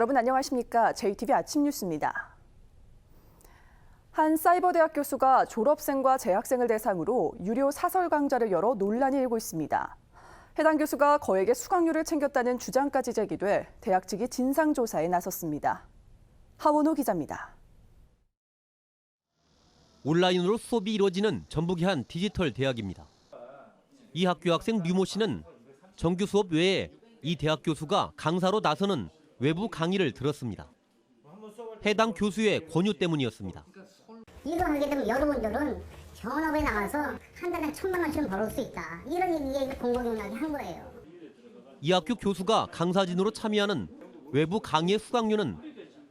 여러분 안녕하십니까? JTBC 아침 뉴스입니다. 한 사이버대학 교수가 졸업생과 재학생을 대상으로 유료 사설 강좌를 열어 논란이 일고 있습니다. 해당 교수가 거액의 수강료를 챙겼다는 주장까지 제기돼 대학 측이 진상조사에 나섰습니다. 하원호 기자입니다. 온라인으로 수업이 이루어지는 전북의 한 디지털 대학입니다. 이 학교 학생 류모 씨는 정규 수업 외에 이 대학 교수가 강사로 나서는 외부 강의를 들었습니다. 해당 교수의 권유 때문이었습니다. 이거 하게 되면 여러분들은 전업에 나가서 한 달에 1,000만 원씩 벌을 수 있다. 이런 얘기에 공공연하게 한 거예요. 이 학교 교수가 강사진으로 참여하는 외부 강의의 수강료는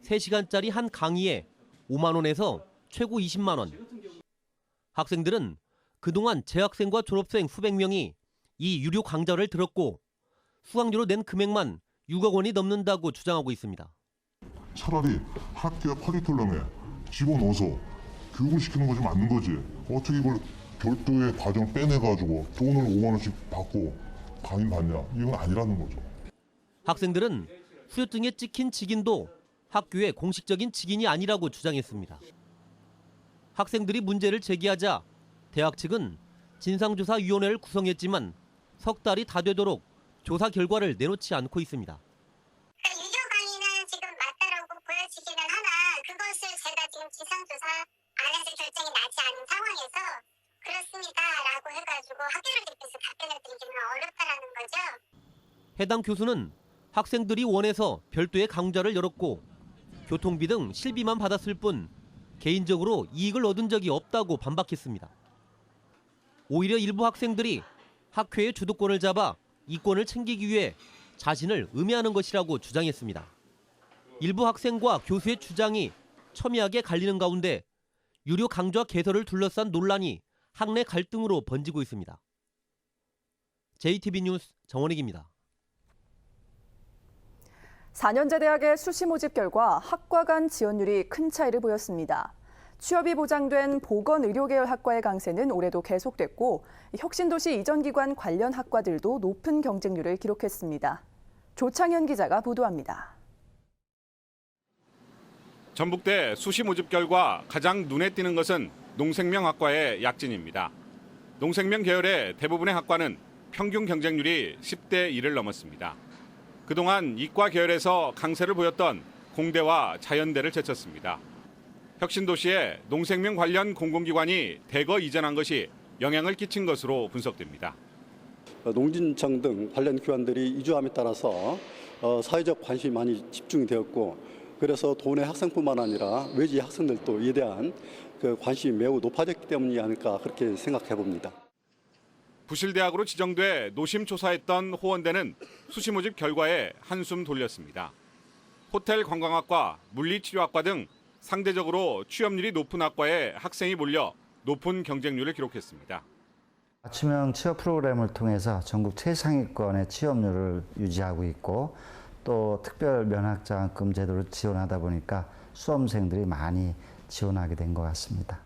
3시간짜리 한 강의에 5만 원에서 최고 20만 원. 학생들은 그동안 재학생과 졸업생 수백 명이 이 유료 강좌를 들었고 수강료로 낸 금액만 6억 원이 넘는다고 주장하고 있습니다. 차라리 학교 커리큘럼에 집어넣어서 교육을 시키는 것이 맞는 거지. 어떻게 이걸 별도의 과정을 빼내가지고 돈을 5만 원씩 받고 강의 받냐. 이건 아니라는 거죠. 학생들은 수료증에 찍힌 직인도 학교의 공식적인 직인이 아니라고 주장했습니다. 학생들이 문제를 제기하자 대학 측은 진상조사위원회를 구성했지만 석 달이 다 되도록 조사 결과를 내놓지 않고 있습니다. 유료 강의는 지금 맞다라고 보여지기는 하나 그것을 제가 지금 진상조사 안에서 결정이 나지 않은 상황에서 그렇습니다라고 해가지고 학교를 대표해서 답변을 드리기는 어렵다라는 거죠. 해당 교수는 학생들이 원해서 별도의 강좌를 열었고 교통비 등 실비만 받았을 뿐 개인적으로 이익을 얻은 적이 없다고 반박했습니다. 오히려 일부 학생들이 학회의 주도권을 잡아 이권을 챙기기 위해 자신을 음해하는 것이라고 주장했습니다. 일부 학생과 교수의 주장이 첨예하게 갈리는 가운데 유료 강좌 개설을 둘러싼 논란이 학내 갈등으로 번지고 있습니다. JTBC 뉴스 정원익입니다. 4년제 대학의 수시 모집 결과 학과 간 지원율이 큰 차이를 보였습니다. 취업이 보장된 보건의료계열 학과의 강세는 올해도 계속됐고 혁신도시 이전 기관 관련 학과들도 높은 경쟁률을 기록했습니다. 조창현 기자가 보도합니다. 전북대 수시 모집 결과 가장 눈에 띄는 것은 농생명학과의 약진입니다. 농생명 계열의 대부분의 학과는 평균 경쟁률이 10대 1을 넘었습니다. 그동안 이과 계열에서 강세를 보였던 공대와 자연대를 제쳤습니다. 혁신도시에 농생명 관련 공공기관이 대거 이전한 것이 영향을 끼친 것으로 분석됩니다. 농진청 등 관련 기관들이 이주함에 따라서 사회적 관심이 많이 집중이 되었고 그래서 도내 학생뿐만 아니라 외지 학생들도 이에 대한 관심이 매우 높아졌기 때문이 아닐까 그렇게 생각해 봅니다. 부실대학으로 지정돼 노심초사했던 호원대는 수시 모집 결과에 한숨 돌렸습니다. 호텔 관광학과, 물리치료학과 등 상대적으로 취업률이 높은 학과에 학생이 몰려 높은 경쟁률을 기록했습니다. 맞춤형 취업 프로그램을 통해서 전국 최상위권의 취업률을 유지하고 있고 또 특별 면학장학금 제도를 지원하다 보니까 수험생들이 많이 지원하게 된 것 같습니다.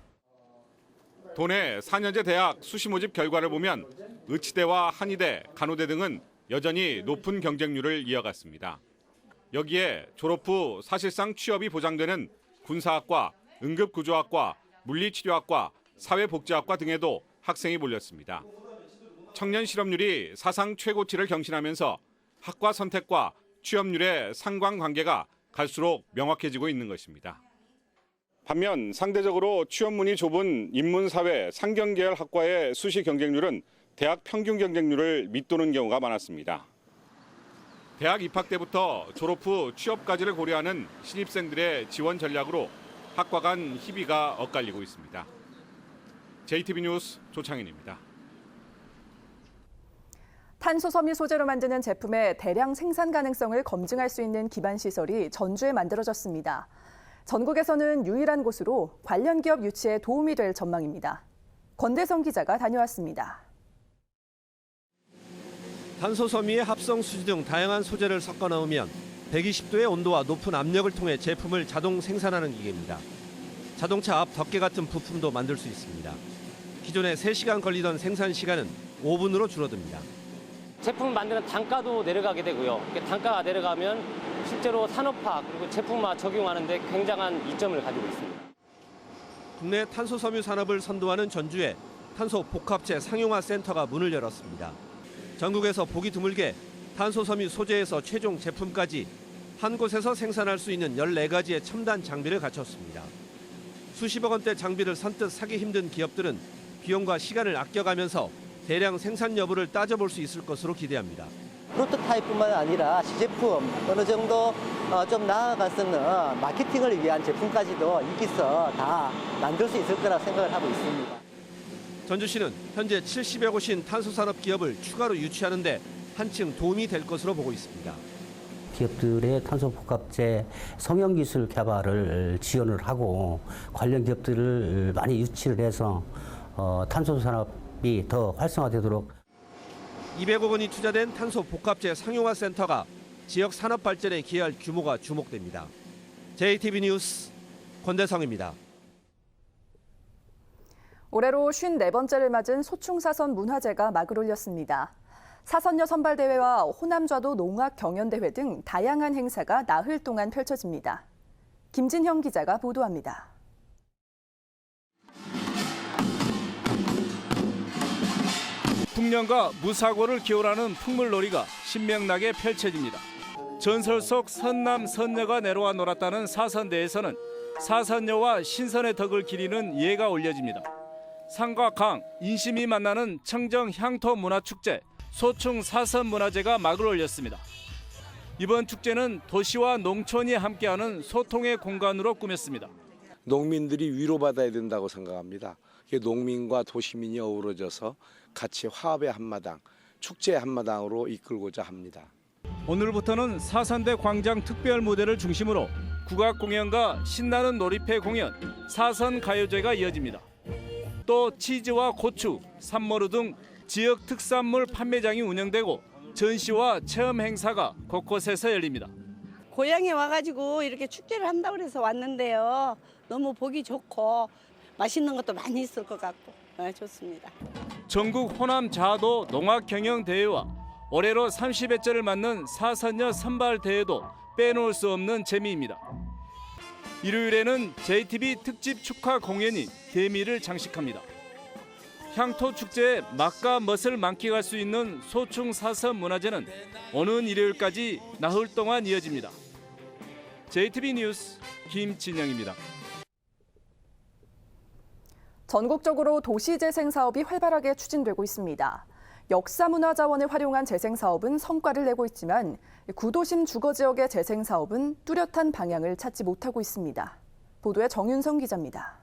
도내 4년제 대학 수시 모집 결과를 보면 의치대와 한의대, 간호대 등은 여전히 높은 경쟁률을 이어갔습니다. 여기에 졸업 후 사실상 취업이 보장되는 군사학과, 응급구조학과, 물리치료학과, 사회복지학과 등에도 학생이 몰렸습니다. 청년 실업률이 사상 최고치를 경신하면서 학과 선택과 취업률의 상관관계가 갈수록 명확해지고 있는 것입니다. 반면 상대적으로 취업문이 좁은 인문사회, 상경계열 학과의 수시 경쟁률은 대학 평균 경쟁률을 밑도는 경우가 많았습니다. 대학 입학 때부터 졸업 후 취업까지를 고려하는 신입생들의 지원 전략으로 학과 간 희비가 엇갈리고 있습니다. JTBC 뉴스 조창현입니다. 탄소 섬유 소재로 만드는 제품의 대량 생산 가능성을 검증할 수 있는 기반 시설이 전주에 만들어졌습니다. 전국에서는 유일한 곳으로 관련 기업 유치에 도움이 될 전망입니다. 권대성 기자가 다녀왔습니다. 탄소 섬유의 합성 수지 등 다양한 소재를 섞어 넣으면 120도의 온도와 높은 압력을 통해 제품을 자동 생산하는 기계입니다. 자동차 앞 덮개 같은 부품도 만들 수 있습니다. 기존에 3시간 걸리던 생산 시간은 5분으로 줄어듭니다. 제품을 만드는 단가도 내려가게 되고요. 단가가 내려가면 실제로 산업화 그리고 제품화 적용하는 데 굉장한 이점을 가지고 있습니다. 국내 탄소 섬유 산업을 선도하는 전주에 탄소 복합체 상용화 센터가 문을 열었습니다. 전국에서 보기 드물게 탄소 섬유 소재에서 최종 제품까지 한 곳에서 생산할 수 있는 14가지의 첨단 장비를 갖췄습니다. 수십억 원대 장비를 선뜻 사기 힘든 기업들은 비용과 시간을 아껴가면서 대량 생산 여부를 따져볼 수 있을 것으로 기대합니다. 프로토타입뿐만 아니라 시제품 어느 정도 좀 나아가서는 마케팅을 위한 제품까지도 여기서 다 만들 수 있을 거라 생각을 하고 있습니다. 전주시는 현재 70여 곳인 탄소산업 기업을 추가로 유치하는 데 한층 도움이 될 것으로 보고 있습니다. 기업들의 탄소 복합재 성형 기술 개발을 지원을 하고 관련 기업들을 많이 유치를 해서 탄소 산업이 더 활성화되도록 200억 원이 투자된 탄소 복합재 상용화 센터가 지역 산업 발전에 기여할 규모가 주목됩니다. JTB 뉴스 권대성입니다. 올해로 54번째를 맞은 소충사선 문화제가 막을 올렸습니다. 사선녀 선발대회와 호남좌도 농악 경연대회 등 다양한 행사가 나흘 동안 펼쳐집니다. 김진형 기자가 보도합니다. 풍년과 무사고를 기원하는 풍물놀이가 신명나게 펼쳐집니다. 전설 속 선남 선녀가 내려와 놀았다는 사선대에서는 사선녀와 신선의 덕을 기리는 예가 올려집니다. 산과 강, 인심이 만나는 청정 향토 문화축제 소충 사선 문화제가 막을 올렸습니다. 이번 축제는 도시와 농촌이 함께하는 소통의 공간으로 꾸몄습니다. 농민들이 위로받아야 된다고 생각합니다. 농민과 도시민이 어우러져서 같이 화합의 한마당, 축제의 한마당으로 이끌고자 합니다. 오늘부터는 사선대 광장 특별 무대를 중심으로 국악 공연과 신나는 놀이패 공연, 사선 가요제가 이어집니다. 또 치즈와 고추, 산머루 등 지역 특산물 판매장이 운영되고 전시와 체험 행사가 곳곳에서 열립니다. 고향에 와가지고 이렇게 축제를 한다고 해서 왔는데요. 너무 보기 좋고 맛있는 것도 많이 있을 것 같고 좋습니다. 전국 호남 좌도 농악 경영 대회와 올해로 30회째를 맞는 사선녀 선발 대회도 빼놓을 수 없는 재미입니다. 일요일에는 JTB 특집 축하 공연이 대미를 장식합니다. 향토 축제의 맛과 멋을 만끽할 수 있는 소충 사선 문화제는 오는 일요일까지 나흘 동안 이어집니다. JTB 뉴스 김진영입니다. 전국적으로 도시재생 사업이 활발하게 추진되고 있습니다. 역사문화자원을 활용한 재생 사업은 성과를 내고 있지만 구도심 주거지역의 재생 사업은 뚜렷한 방향을 찾지 못하고 있습니다. 보도에 정윤성 기자입니다.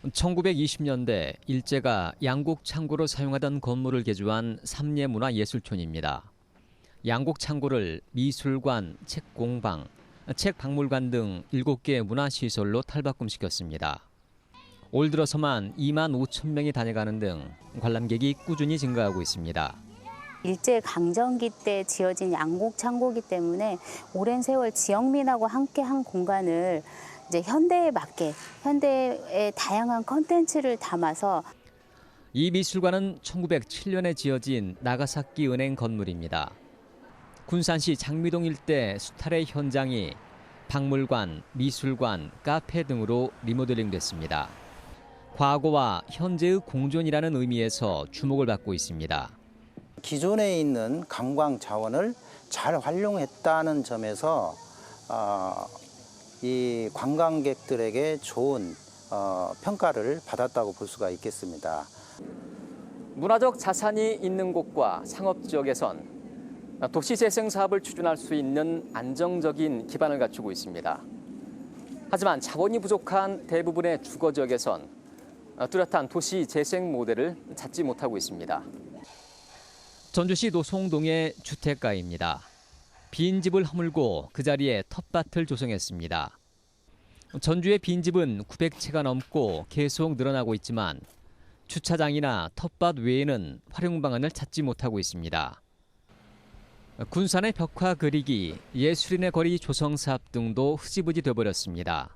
1920년대 일제가 양곡 창고로 사용하던 건물을 개조한 삼례문화예술촌입니다. 양곡 창고를 미술관, 책공방, 책박물관 등 7개 문화시설로 탈바꿈시켰습니다. 올 들어서만 2만 5천 명이 다녀가는 등 관람객이 꾸준히 증가하고 있습니다. 일제 강점기 때 지어진 양곡 창고이기 때문에 오랜 세월 지역민하고 함께한 공간을 이제 현대에 맞게 현대의 다양한 컨텐츠를 담아서 이 미술관은 1907년에 지어진 나가사키 은행 건물입니다. 군산시 장미동 일대 수탈의 현장이 박물관, 미술관, 카페 등으로 리모델링됐습니다. 과거와 현재의 공존이라는 의미에서 주목을 받고 있습니다. 기존에 있는 관광 자원을 잘 활용했다는 점에서 이 관광객들에게 좋은 평가를 받았다고 볼 수가 있겠습니다. 문화적 자산이 있는 곳과 상업지역에선 도시재생 사업을 추진할 수 있는 안정적인 기반을 갖추고 있습니다. 하지만 자본이 부족한 대부분의 주거지역에선 뚜렷한 도시재생 모델을 찾지 못하고 있습니다. 전주시 노송동의 주택가입니다. 빈집을 허물고 그 자리에 텃밭을 조성했습니다. 전주의 빈집은 900채가 넘고 계속 늘어나고 있지만 주차장이나 텃밭 외에는 활용 방안을 찾지 못하고 있습니다. 군산의 벽화 그리기, 예술인의 거리 조성 사업 등도 흐지부지 돼버렸습니다.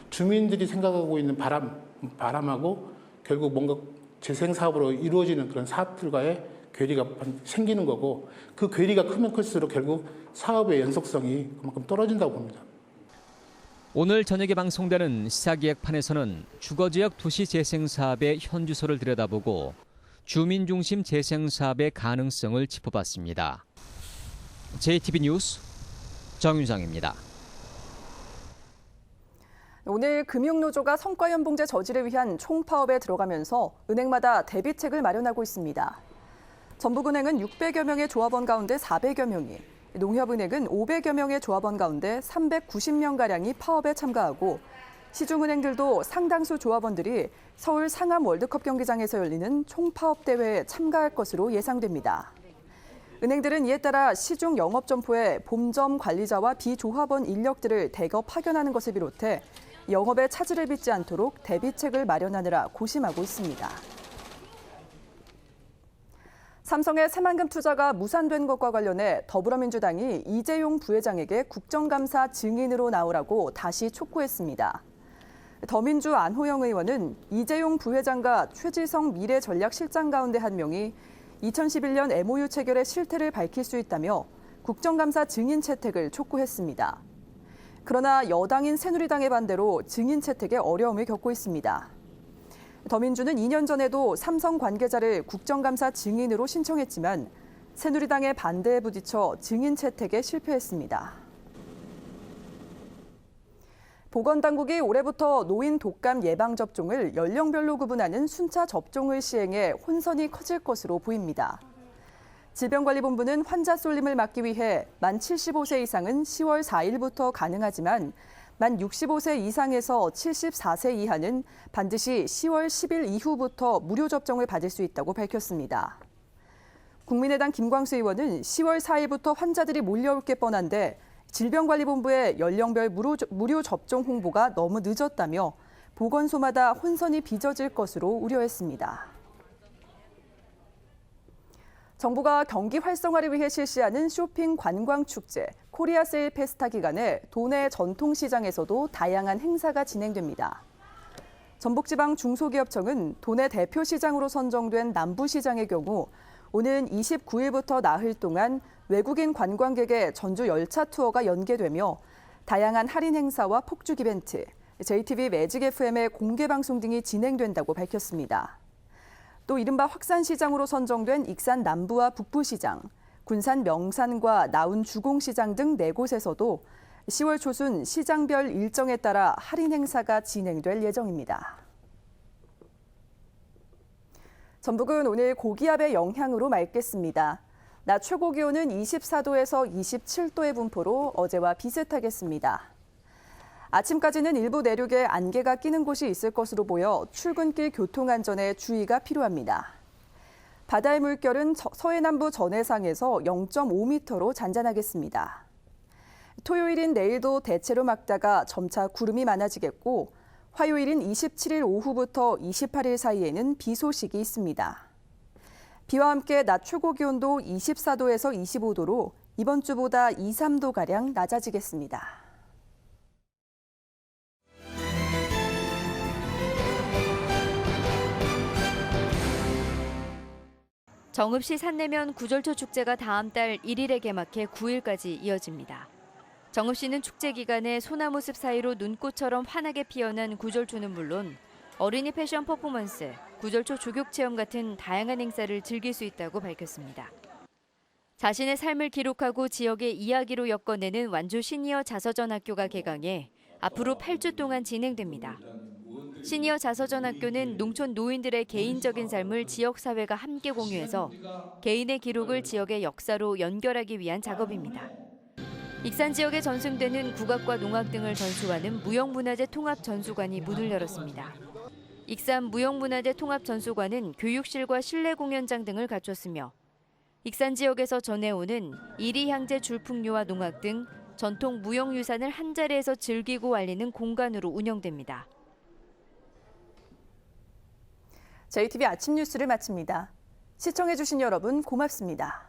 주민들이 생각하고 있는 바람하고 결국 뭔가 재생사업으로 이루어지는 그런 사업들과의 괴리가 생기는 거고, 그 괴리가 크면 클수록 결국 사업의 연속성이 그만큼 떨어진다고 봅니다. 오늘 저녁에 방송되는 시사기획판에서는 주거지역 도시재생사업의 현주소를 들여다보고 주민중심 재생사업의 가능성을 짚어봤습니다. JTB 뉴스 정윤상입니다. 오늘 금융노조가 성과연봉제 저지를 위한 총파업에 들어가면서 은행마다 대비책을 마련하고 있습니다. 전북은행은 600여 명의 조합원 가운데 400여 명이, 농협은행은 500여 명의 조합원 가운데 390명가량이 파업에 참가하고, 시중은행들도 상당수 조합원들이 서울 상암 월드컵 경기장에서 열리는 총파업 대회에 참가할 것으로 예상됩니다. 은행들은 이에 따라 시중 영업점포에 본점 관리자와 비조합원 인력들을 대거 파견하는 것을 비롯해 영업에 차질을 빚지 않도록 대비책을 마련하느라 고심하고 있습니다. 삼성의 새만금 투자가 무산된 것과 관련해 더불어민주당이 이재용 부회장에게 국정감사 증인으로 나오라고 다시 촉구했습니다. 더민주 안호영 의원은 이재용 부회장과 최지성 미래전략실장 가운데 한 명이 2011년 MOU 체결의 실태를 밝힐 수 있다며 국정감사 증인 채택을 촉구했습니다. 그러나 여당인 새누리당의 반대로 증인 채택에 어려움을 겪고 있습니다. 더민주는 2년 전에도 삼성 관계자를 국정감사 증인으로 신청했지만 새누리당의 반대에 부딪혀 증인 채택에 실패했습니다. 보건당국이 올해부터 노인 독감 예방접종을 연령별로 구분하는 순차 접종을 시행해 혼선이 커질 것으로 보입니다. 질병관리본부는 환자 쏠림을 막기 위해 만 75세 이상은 10월 4일부터 가능하지만 만 65세 이상에서 74세 이하는 반드시 10월 10일 이후부터 무료 접종을 받을 수 있다고 밝혔습니다. 국민의당 김광수 의원은 10월 4일부터 환자들이 몰려올 게 뻔한데 질병관리본부의 연령별 무료 접종 홍보가 너무 늦었다며 보건소마다 혼선이 빚어질 것으로 우려했습니다. 정부가 경기 활성화를 위해 실시하는 쇼핑 관광 축제 코리아 세일 페스타 기간에 도내 전통시장에서도 다양한 행사가 진행됩니다. 전북지방 중소기업청은 도내 대표 시장으로 선정된 남부시장의 경우 오는 29일부터 나흘 동안 외국인 관광객의 전주 열차 투어가 연계되며 다양한 할인 행사와 폭죽 이벤트, JTB 매직 FM의 공개 방송 등이 진행된다고 밝혔습니다. 또 이른바 확산시장으로 선정된 익산 남부와 북부시장, 군산 명산과 나운 주공시장 등 4곳에서도 10월 초순 시장별 일정에 따라 할인 행사가 진행될 예정입니다. 전북은 오늘 고기압의 영향으로 맑겠습니다. 낮 최고 기온은 24도에서 27도의 분포로 어제와 비슷하겠습니다. 아침까지는 일부 내륙에 안개가 끼는 곳이 있을 것으로 보여 출근길 교통안전에 주의가 필요합니다. 바다의 물결은 서해남부 전해상에서 0.5m로 잔잔하겠습니다. 토요일인 내일도 대체로 맑다가 점차 구름이 많아지겠고 화요일인 27일 오후부터 28일 사이에는 비 소식이 있습니다. 비와 함께 낮 최고 기온도 24도에서 25도로 이번 주보다 2, 3도가량 낮아지겠습니다. 정읍시 산내면 구절초 축제가 다음 달 1일에 개막해 9일까지 이어집니다. 정읍시는 축제 기간에 소나무 숲 사이로 눈꽃처럼 환하게 피어난 구절초는 물론 어린이 패션 퍼포먼스, 구절초 조격 체험 같은 다양한 행사를 즐길 수 있다고 밝혔습니다. 자신의 삶을 기록하고 지역의 이야기로 엮어내는 완주 시니어 자서전학교가 개강해 앞으로 8주 동안 진행됩니다. 시니어 자서전학교는 농촌 노인들의 개인적인 삶을 지역사회가 함께 공유해서 개인의 기록을 지역의 역사로 연결하기 위한 작업입니다. 익산 지역에 전승되는 국악과 농악 등을 전수하는 무형문화재 통합전수관이 문을 열었습니다. 익산 무형문화재 통합전수관은 교육실과 실내 공연장 등을 갖췄으며 익산 지역에서 전해오는 이리향제 줄풍류와 농악 등 전통 무형유산을 한자리에서 즐기고 알리는 공간으로 운영됩니다. JTB 아침 뉴스를 마칩니다. 시청해주신 여러분 고맙습니다.